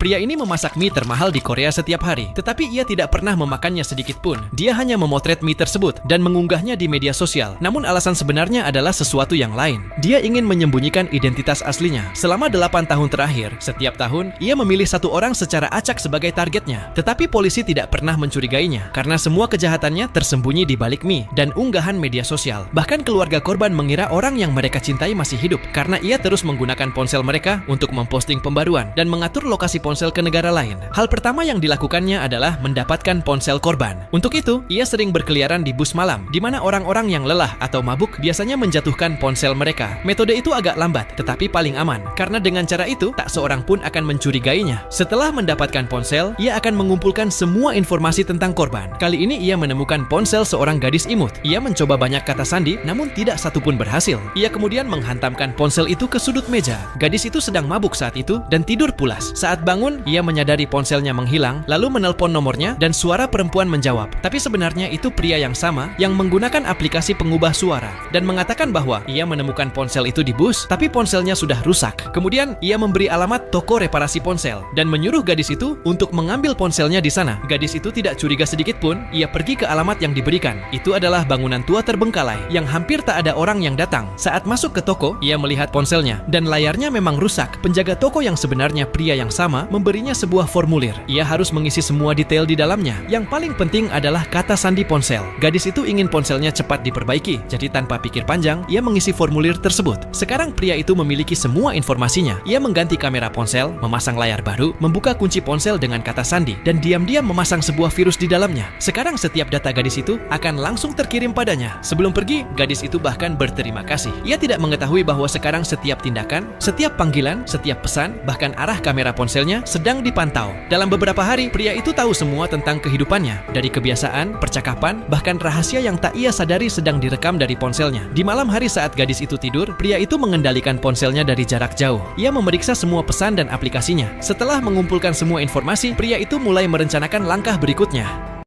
Pria ini memasak mie termahal di Korea setiap hari, tetapi ia tidak pernah memakannya sedikit pun. Dia hanya memotret mie tersebut dan mengunggahnya di media sosial. Namun alasan sebenarnya adalah sesuatu yang lain. Dia ingin menyembunyikan identitas aslinya. Selama 8 tahun terakhir, setiap tahun, ia memilih satu orang secara acak sebagai targetnya. Tetapi polisi tidak pernah mencurigainya, karena semua kejahatannya tersembunyi di balik mie dan unggahan media sosial. Bahkan keluarga korban mengira orang yang mereka cintai masih hidup, karena ia terus menggunakan ponsel mereka untuk memposting pembaruan dan mengatur lokasi ponsel ke negara lain. Hal pertama yang dilakukannya adalah mendapatkan ponsel korban. Untuk itu, ia sering berkeliaran di bus malam, di mana orang-orang yang lelah atau mabuk biasanya menjatuhkan ponsel mereka. Metode itu agak lambat, tetapi paling aman, karena dengan cara itu, tak seorang pun akan mencurigainya. Setelah mendapatkan ponsel, ia akan mengumpulkan semua informasi tentang korban. Kali ini ia menemukan ponsel seorang gadis imut. Ia mencoba banyak kata sandi, namun tidak satupun berhasil. Ia kemudian menghantamkan ponsel itu ke sudut meja. Gadis itu sedang mabuk saat itu dan tidur pulas. Saat bangun, ia menyadari ponselnya menghilang, lalu menelpon nomornya dan suara perempuan menjawab. Tapi sebenarnya itu pria yang sama yang menggunakan aplikasi pengubah suara dan mengatakan bahwa ia menemukan ponsel itu di bus, tapi ponselnya sudah rusak. Kemudian ia memberi alamat toko reparasi ponsel dan menyuruh gadis itu untuk mengambil ponselnya di sana. Gadis itu tidak curiga sedikit pun. Ia pergi ke alamat yang diberikan. Itu adalah bangunan tua terbengkalai yang hampir tak ada orang yang datang. Saat masuk ke toko, ia melihat ponselnya dan layarnya memang rusak. Penjaga toko yang sebenarnya pria yang sama memberinya sebuah formulir. Ia harus mengisi semua detail di dalamnya. Yang paling penting adalah kata sandi ponsel. Gadis itu ingin ponselnya cepat diperbaiki, jadi tanpa pikir panjang, ia mengisi formulir tersebut. Sekarang pria itu memiliki semua informasinya. Ia mengganti kamera ponsel, memasang layar baru, membuka kunci ponsel dengan kata sandi, dan diam-diam memasang sebuah virus di dalamnya. Sekarang setiap data gadis itu akan langsung terkirim padanya. Sebelum pergi, gadis itu bahkan berterima kasih. Ia tidak mengetahui bahwa sekarang setiap tindakan, setiap panggilan, setiap pesan, bahkan arah kamera ponselnya sedang dipantau. Dalam beberapa hari, pria itu tahu semua tentang kehidupannya, dari kebiasaan, percakapan, bahkan rahasia yang tak ia sadari sedang direkam dari ponselnya. Di malam hari saat gadis itu tidur, pria itu mengendalikan ponselnya dari jarak jauh. Ia memeriksa semua pesan dan aplikasinya. Setelah mengumpulkan semua informasi, pria itu mulai merencanakan langkah berikutnya.